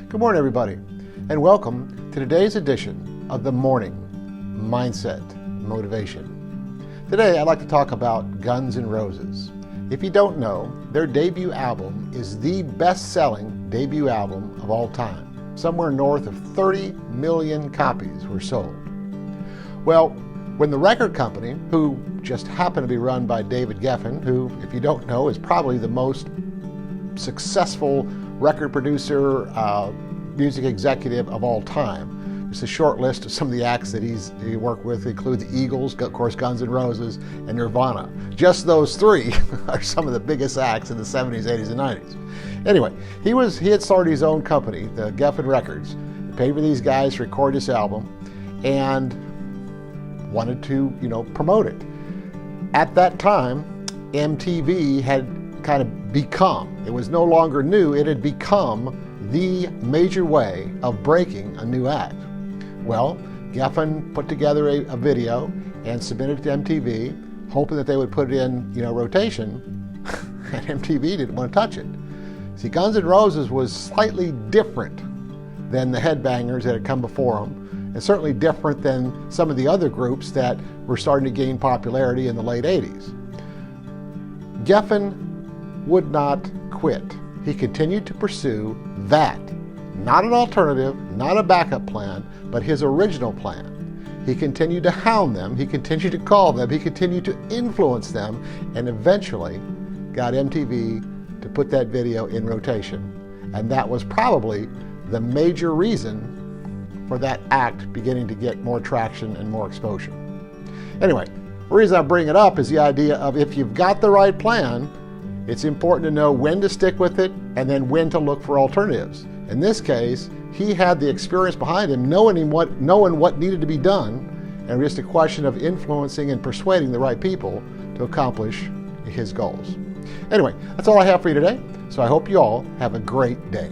Good morning, everybody, and welcome to today's edition of the Morning Mindset Motivation. Today, I'd like to talk about Guns N' Roses. If you don't know, their debut album is the best-selling debut album of all time. Somewhere north of 30 million copies were sold. Well, when the record company, who just happened to be run by David Geffen, who, if you don't know, is probably the most successful record producer, music executive of all time. Just a short list of some of the acts that he worked with include the Eagles, of course, Guns N' Roses, and Nirvana. Just those three are some of the biggest acts in the 70s, 80s, and 90s. Anyway, he had started his own company, the Geffen Records, paid for these guys to record this album, and wanted to, promote it. At that time, MTV had kind of become, it was no longer new, it had become the major way of breaking a new act. Well, Geffen put together a video and submitted it to MTV, hoping that they would put it in, rotation, and MTV didn't want to touch it. See, Guns N' Roses was slightly different than the headbangers that had come before them, and certainly different than some of the other groups that were starting to gain popularity in the late 80s. Geffen would not quit. He continued to pursue that, not an alternative, not a backup plan, but his original plan. He continued to hound them, he continued to call them, he continued to influence them, and eventually got MTV to put that video in rotation. And that was probably the major reason for that act beginning to get more traction and more exposure. Anyway, the reason I bring it up is the idea of if you've got the right plan, it's important to know when to stick with it and then when to look for alternatives. In this case, he had the experience behind him, knowing what needed to be done, and it was just a question of influencing and persuading the right people to accomplish his goals. Anyway, that's all I have for you today, so I hope you all have a great day.